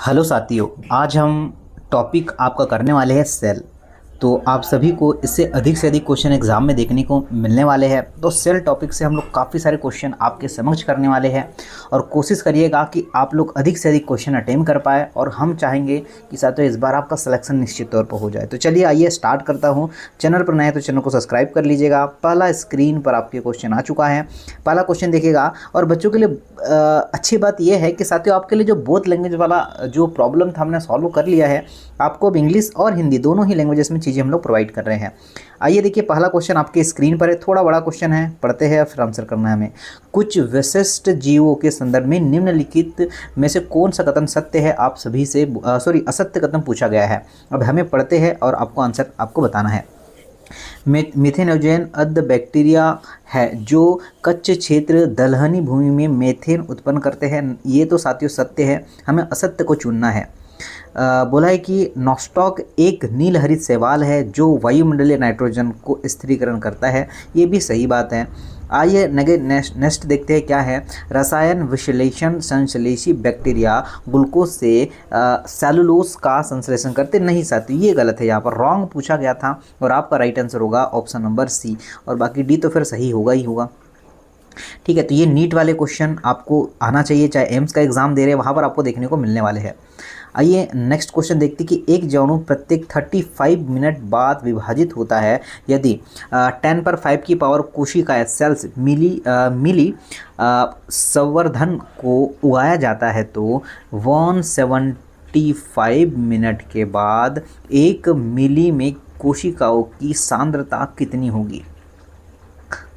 Hello साथियों, आज हम टॉपिक आपका करने वाले हैं सेल। तो आप सभी को इससे अधिक से अधिक क्वेश्चन एग्जाम में देखने को मिलने वाले हैं। तो सेल टॉपिक से हम लोग काफ़ी सारे क्वेश्चन आपके समक्ष करने वाले हैं और कोशिश करिएगा कि आप लोग अधिक से अधिक क्वेश्चन अटेम्प्ट कर पाए। और हम चाहेंगे कि साथियों इस बार आपका सिलेक्शन निश्चित तौर पर हो जाए। तो चलिए आइए स्टार्ट करता हूँ। चैनल पर नए तो चैनल को सब्सक्राइब कर लीजिएगा। पहला स्क्रीन पर आपके क्वेश्चन आ चुका है। पहला क्वेश्चन देखिएगा। और बच्चों के लिए अच्छी बात यह है कि साथियों आपके लिए जो बोथ लैंग्वेज वाला जो प्रॉब्लम था हमने सॉल्व कर लिया है। आपको अब इंग्लिश और हिंदी दोनों ही लैंग्वेजेस में चीज़ें हम लोग प्रोवाइड कर रहे हैं। आइए देखिए, पहला क्वेश्चन आपके स्क्रीन पर है। थोड़ा बड़ा क्वेश्चन है, पढ़ते हैं फिर आंसर करना है हमें। कुछ विशिष्ट जीवों के संदर्भ में निम्नलिखित में से कौन सा कथन सत्य है, आप सभी से असत्य कथन पूछा गया है। अब हमें पढ़ते हैं और आपको आंसर आपको बताना है। मीथेनोजेन अद्ध बैक्टीरिया है जो कच्चे क्षेत्र दलहनी भूमि में मीथेन उत्पन्न करते हैं। ये तो साथियों सत्य है, हमें असत्य को चुनना है। बोला है कि नॉस्टॉक एक नीलहरित शैवाल है जो वायुमंडलीय नाइट्रोजन को स्थिरीकरण करता है। ये भी सही बात है। आइए नेक्स्ट देखते हैं क्या है। रसायन विश्लेषण संश्लेषी बैक्टीरिया ग्लूकोज से सेलुलोज का संश्लेषण करते नहीं साथियों, ये गलत है। यहाँ पर रॉन्ग पूछा गया था और आपका राइट आंसर होगा ऑप्शन नंबर सी। और बाकी डी तो फिर सही होगा ही होगा। ठीक है, तो ये नीट वाले क्वेश्चन आपको आना चाहिए, चाहे एम्स का एग्जाम दे रहे हैं वहाँ पर आपको देखने को मिलने वाले हैं। आइए नेक्स्ट क्वेश्चन देखते हैं कि एक जीवाणु प्रत्येक 35 मिनट बाद विभाजित होता है। यदि 10⁵ की पावर कोशिकाएं सेल्स मिली संवर्धन को उगाया जाता है तो 175 मिनट के बाद 1 मिली में कोशिकाओं की सांद्रता कितनी होगी।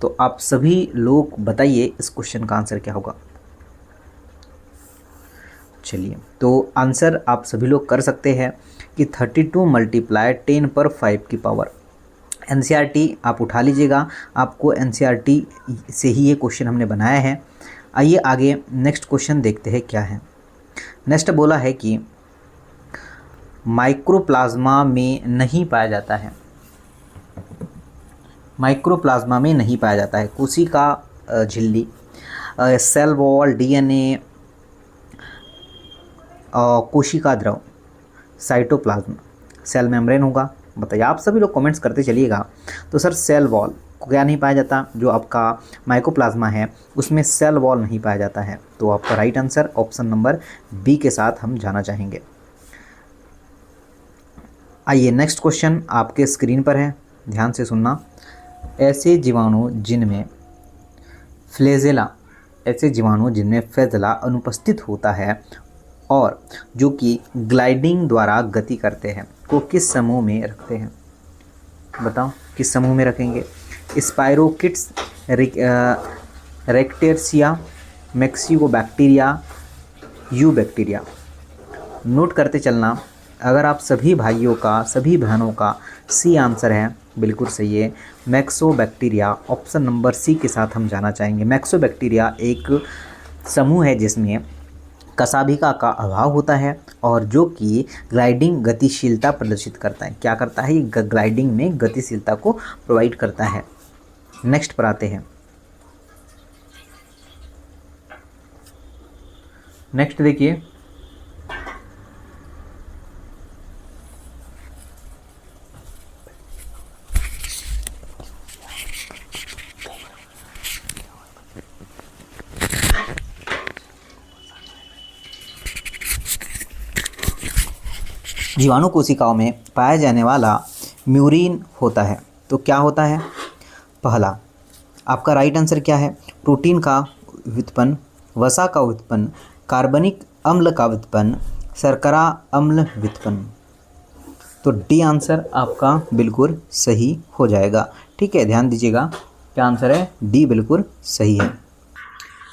तो आप सभी लोग बताइए इस क्वेश्चन का आंसर क्या होगा। चलिए, तो आंसर आप सभी लोग कर सकते हैं कि 32 × 10⁵ की पावर। एनसीईआरटी आप उठा लीजिएगा, आपको एनसीईआरटी से ही ये क्वेश्चन हमने बनाया है। आइए आगे नेक्स्ट क्वेश्चन देखते हैं क्या है। नेक्स्ट बोला है कि माइक्रोप्लाज्मा में नहीं पाया जाता है। माइक्रोप्लाज्मा में नहीं पाया जाता है कोशिका झिल्ली, सेल वॉल, डीएनए, कोशिका द्रव, साइटोप्लाज्म, सेल मेम्ब्रेन होगा। बताइए, आप सभी लोग कमेंट्स करते चलिएगा। तो सर सेल वॉल को क्या नहीं पाया जाता, जो आपका माइक्रोप्लाज्मा है उसमें सेल वॉल नहीं पाया जाता है। तो आपका right answer option number B के साथ हम जाना चाहेंगे। आइए नेक्स्ट क्वेश्चन आपके स्क्रीन पर है, ध्यान से सुनना। ऐसे जीवाणु जिनमें फ्लैजेला अनुपस्थित होता है और जो कि ग्लाइडिंग द्वारा गति करते हैं को किस समूह में रखते हैं। बताओ किस समूह में रखेंगे। स्पाइरोकिट्स, रेक्टेरिया, मैक्सिकोबैक्टीरिया, यू बैक्टीरिया। नोट करते चलना। अगर आप सभी भाइयों का सभी बहनों का सी आंसर है, बिल्कुल सही है, मैक्सोबैक्टीरिया। ऑप्शन नंबर सी के साथ हम जाना चाहेंगे। मैक्सोबैक्टीरिया एक समूह है जिसमें कसाभिका का अभाव होता है और जो कि ग्लाइडिंग गतिशीलता प्रदर्शित करता है। क्या करता है, ये ग्लाइडिंग में गतिशीलता को प्रोवाइड करता है। नेक्स्ट पर आते हैं। नेक्स्ट देखिए, जीवाणु कोशिकाओं में पाया जाने वाला म्यूरिन होता है। तो क्या होता है, पहला आपका राइट आंसर क्या है, प्रोटीन का व्युत्पन्न, वसा का व्युत्पन्न, कार्बनिक अम्ल का व्युत्पन्न, शर्करा अम्ल व्युत्पन्न। तो डी आंसर आपका बिल्कुल सही हो जाएगा। ठीक है, ध्यान दीजिएगा, क्या आंसर है, डी बिल्कुल सही है।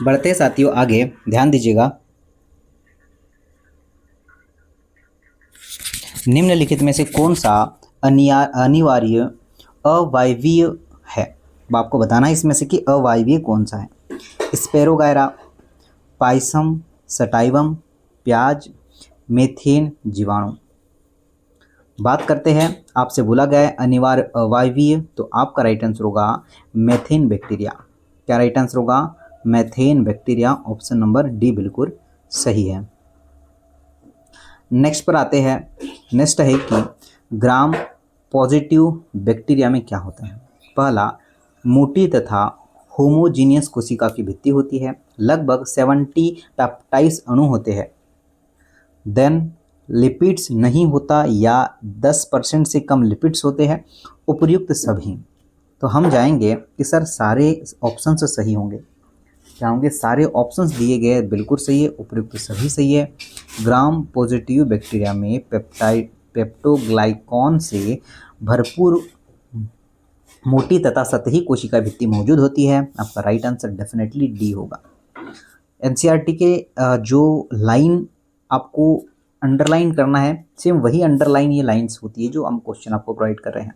बढ़ते हैं साथियों आगे, ध्यान दीजिएगा। निम्नलिखित में से कौन सा अनिवार्य अवायवीय है। अब आपको बताना है इसमें से कि अवायवीय कौन सा है। स्पेरोगायरा, पाइसम, सटाइवम, प्याज, मेथेन जीवाणु। बात करते हैं, आपसे बोला गया है अनिवार्य अवायवीय, तो आपका राइट आंसर होगा मेथेन बैक्टीरिया। क्या राइट आंसर होगा, methane bacteria. Option number D बिल्कुल सही है। नेक्स्ट पर आते हैं। नेक्स्ट है कि ग्राम पॉजिटिव बैक्टीरिया में क्या होता है। पहला, मोटी तथा होमोजीनियस कोशिका की भित्ति होती है, लगभग 70 पेप्टाइड्स अणु होते हैं। देन लिपिड्स नहीं होता या 10% से कम लिपिड्स होते हैं। उपर्युक्त सभी। तो हम जाएंगे कि सर सारे ऑप्शन से सही होंगे, क्या होंगे? सारे ऑप्शंस दिए गए बिल्कुल सही है, उपर्युक्त सभी सही है। ग्राम पॉजिटिव बैक्टीरिया में पेप्टाइड पेप्टोग्लाइकॉन से भरपूर मोटी तथा सतही कोशिका भित्ति मौजूद होती है। आपका राइट आंसर डेफिनेटली डी होगा। एनसीईआरटी के जो लाइन आपको अंडरलाइन करना है, सेम वही अंडरलाइन ये लाइंस होती है जो हम क्वेश्चन आपको प्रोवाइड कर रहे हैं।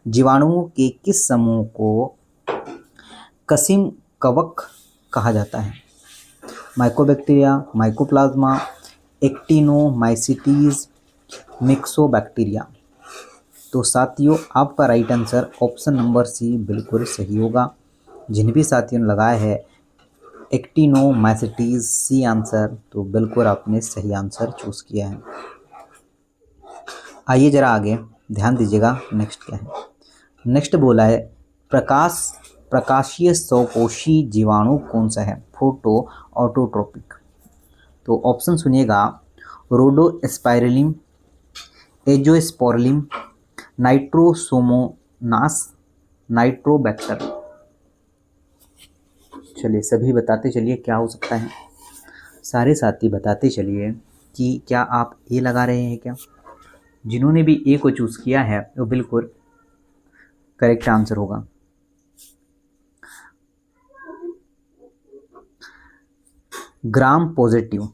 जीवाणुओं के किस समूह को कसिम कवक कहा जाता है? Mycobacteria, mycoplasma, actinomycetes, myxobacteria. तो साथियों आपका right answer option number C बिल्कुल सही होगा। जिन भी साथियों ने लगाया है एक्टिनोमाइसिटीज सी आंसर, तो बिल्कुल आपने सही आंसर चूज किया है। आइए जरा आगे ध्यान दीजिएगा, नेक्स्ट क्या है। नेक्स्ट बोला है प्रकाशीय स्वकोशी जीवाणु कौन सा है? Photo autotrophic. तो ऑप्शन सुनिएगा, रोडोस्पाइरलिम, एजोस्पोरलिम, नाइट्रोसोमोनास, नाइट्रोबैक्टर। चलिए सभी बताते चलिए क्या हो सकता है। सारे साथी बताते चलिए कि क्या आप ए लगा रहे हैं क्या? जिन्होंने भी ए को चूज किया है वो बिल्कुल करेक्ट आंसर होगा। ग्राम पॉजिटिव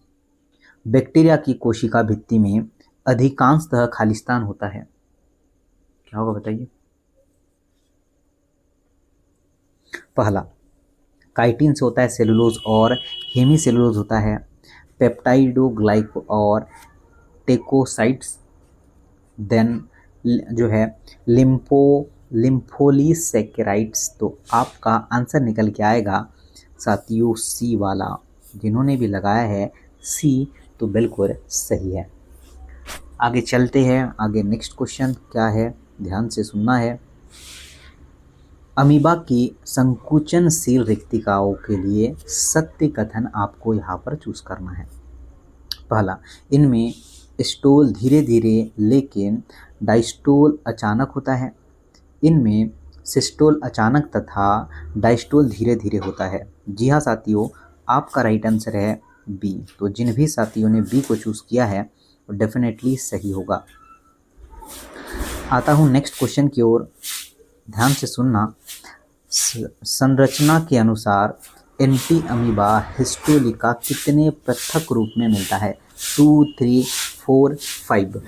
बैक्टीरिया की कोशिका भित्ति में अधिकांशतः खालिस्तान होता है। क्या होगा बताइए? पहला, काइटिन से होता है, सेलुलोज और हेमी सेलुलोज होता है, पेप्टाइडोग्लाइको और टेकोसाइट्स। देन जो है लिम्फोलीसैकेराइड्स। तो आपका आंसर निकल के आएगा साथियों सी वाला। जिन्होंने भी लगाया है सी तो बिल्कुल सही है। आगे चलते हैं। आगे नेक्स्ट क्वेश्चन क्या है, ध्यान से सुनना है। अमीबा की संकुचनशील रिक्तिकाओं के लिए सत्य कथन आपको यहाँ पर चूज करना है। पहला, इनमें स्टोल धीरे धीरे लेकिन डायस्टोल अचानक होता है। इनमें सिस्टोल अचानक तथा डायस्टोल धीरे धीरे होता है। जी हाँ साथियों, आपका राइट आंसर है बी। तो जिन भी साथियों ने बी को चूज किया है वो डेफिनेटली सही होगा। आता हूँ नेक्स्ट क्वेश्चन की ओर, ध्यान से सुनना। संरचना के अनुसार एंटी अमीबा हिस्टोलिका कितने पृथक रूप में मिलता है? 2, 3, 4, 5।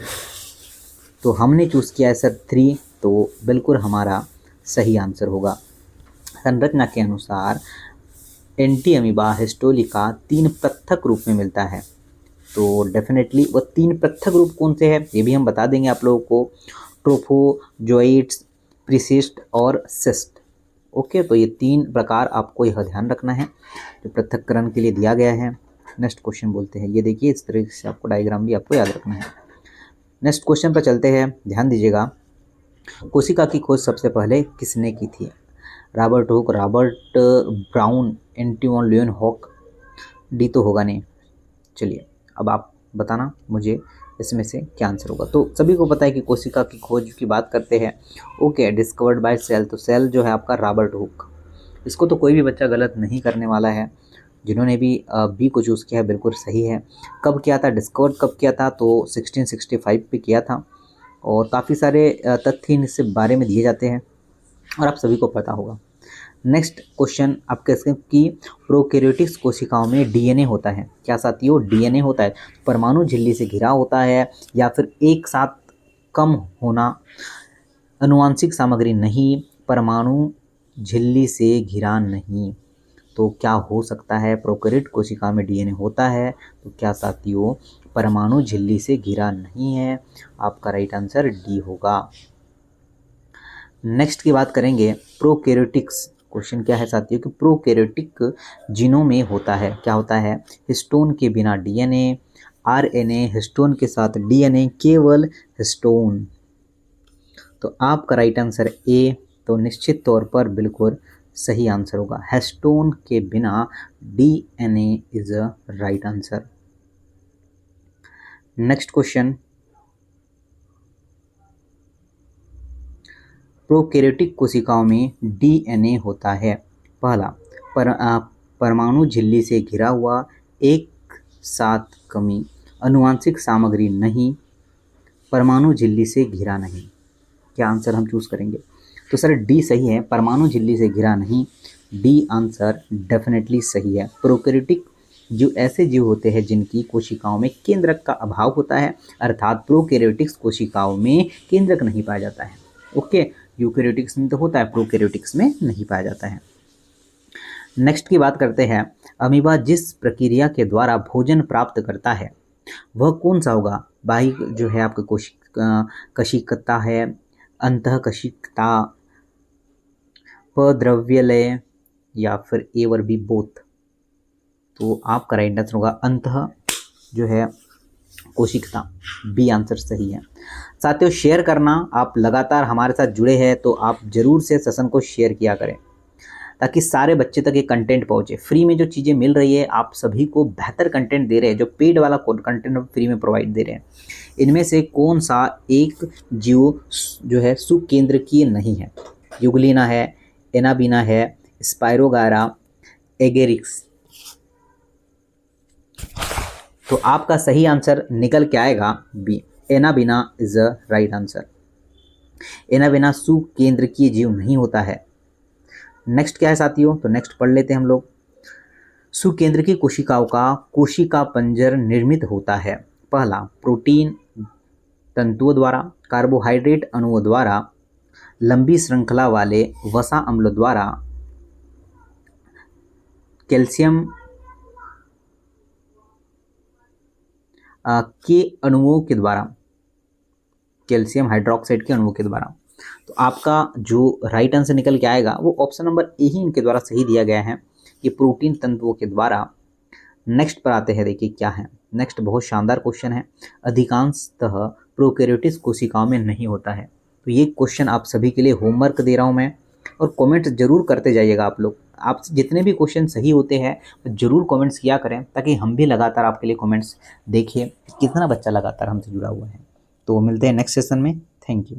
तो हमने चूज किया है सर 3, तो बिल्कुल हमारा सही आंसर होगा। संरचना के अनुसार एंटी अमीबा हिस्टोलिका 3 पृथक रूप में मिलता है। तो डेफिनेटली वो 3 पृथक रूप कौन से हैं ये भी हम बता देंगे आप लोगों को। ट्रोफोजोइट्स, प्रिसिस्ट और सिस्ट। ओके, तो ये 3 प्रकार आपको यह ध्यान रखना है जो पृथक्करण के लिए दिया गया है। नेक्स्ट क्वेश्चन बोलते हैं, ये देखिए इस तरीके से आपको डायग्राम भी आपको याद रखना है। नेक्स्ट क्वेश्चन पर चलते हैं, ध्यान दीजिएगा। कोशिका की खोज सबसे पहले किसने की थी? Robert Hooke, Robert Brown, Antoine Leeuwenhoek. D तो होगा नहीं। चलिए अब आप बताना मुझे इसमें से क्या आंसर होगा। तो सभी को पता है कि कोशिका की खोज की बात करते हैं। Okay, discovered by cell. तो सेल जो है आपका रॉबर्ट हुक। इसको तो कोई भी बच्चा गलत नहीं करने वाला है। जिन्होंने भी बी को चूज़ किया है बिल्कुल सही है। कब किया था, डिस्कवर्ड कब किया था? तो 1665 पे किया था। और काफ़ी सारे तथ्य इनसे बारे में दिए जाते हैं और आप सभी को पता होगा। नेक्स्ट क्वेश्चन आप कहते हैं कि प्रोकैरियोटिक कोशिकाओं में डीएनए होता है। क्या साथियों डीएनए होता है? परमाणु झिल्ली से घिरा होता है या फिर एक साथ कम होना? आनुवांशिक सामग्री नहीं, परमाणु झिल्ली से घिरा नहीं। तो क्या हो सकता है? प्रोकैरियोटिक कोशिका में डीएनए होता है, तो क्या साथियों परमाणु झिल्ली से घिरा नहीं है? आपका राइट आंसर डी होगा। नेक्स्ट की बात करेंगे प्रोकैरियोटिक्स। क्वेश्चन क्या है साथियों कि प्रोकैरियोटिक जीनों में होता है, क्या होता है? हिस्टोन के बिना डीएनए, आरएनए हिस्टोन के साथ डीएनए केवल हिस्टोन। तो आपका राइट आंसर ए तो निश्चित तौर पर बिल्कुल सही आंसर होगा। हिस्टोन के बिना DNA is a right answer. Next question, prokaryotic कोशिकाओं में डीएनए होता है। पहला, परमाणु झिल्ली से घिरा हुआ, एक साथ कमी, अनुवांशिक सामग्री नहीं, परमाणु झिल्ली से घिरा नहीं। क्या आंसर हम चूज करेंगे? तो सर डी सही है, परमाणु झिल्ली से घिरा नहीं। डी आंसर डेफिनेटली सही है। प्रोकैरियोटिक जीव ऐसे जीव होते हैं जिनकी कोशिकाओं में केंद्रक का अभाव होता है, अर्थात प्रोकैरियोटिक्स कोशिकाओं में केंद्रक नहीं पाया जाता है। ओके, यूकैरियोटिक्स में तो होता है, प्रोकैरियोटिक्स में नहीं पाया जाता है। नेक्स्ट की बात करते हैं, अमीबा जिस प्रक्रिया के द्वारा भोजन प्राप्त करता है वह कौन सा होगा? बाह्य जो है आपका कशिकता है, अंतःकशिकता, पद्रव्यलय, या फिर ए और बी बोथ। तो आपका राइट आंसर होगा अंतः जो है कोशिकता, बी आंसर सही है। साथियों शेयर करना, आप लगातार हमारे साथ जुड़े हैं तो आप जरूर से सेशन को शेयर किया करें ताकि सारे बच्चे तक ये कंटेंट पहुंचे। फ्री में जो चीज़ें मिल रही है आप सभी को बेहतर कंटेंट दे रहे हैं, जो पेड वाला कंटेंट फ्री में प्रोवाइड दे रहे हैं। इनमें से कौन सा एक जीव जो है सुकेंद्रकीय नहीं है? युगलिना है, एनाबीना है, स्पायरोगायरा, एगेरिक्स। तो आपका सही आंसर निकल के आएगा B, Anabaena is a right answer. Anabaena सुकेंद्रकीय जीव नहीं होता है। नेक्स्ट क्या है साथियों? तो नेक्स्ट पढ़ लेते हैं हम लोग। सुकेंद्रकीय कोशिकाओं का कोशिका पंजर निर्मित होता है। पहला, प्रोटीन तंतुओं द्वारा, कार्बोहाइड्रेट अणुओं द्वारा, लंबी श्रृंखला वाले वसा अम्ल द्वारा, कैल्शियम के अणुओं के द्वारा, कैल्शियम हाइड्रोक्साइड के अणुओं के द्वारा। तो आपका जो राइट आंसर निकल के आएगा वो ऑप्शन नंबर ए ही इनके द्वारा सही दिया गया है कि प्रोटीन तंतुओं के द्वारा। नेक्स्ट पर आते हैं, देखिए क्या है नेक्स्ट। बहुत शानदार क्वेश्चन है, अधिकांशतः प्रोकैरियोटिक कोशिकाओं में नहीं होता है। तो ये क्वेश्चन आप सभी के लिए होमवर्क दे रहा हूँ मैं, और कमेंट जरूर करते जाइएगा आप लोग। आप जितने भी क्वेश्चन सही होते हैं जरूर कमेंट्स किया करें ताकि हम भी लगातार आपके लिए कमेंट्स देखिए कितना बच्चा लगातार हमसे जुड़ा हुआ है। तो मिलते हैं नेक्स्ट सेशन में। Thank you.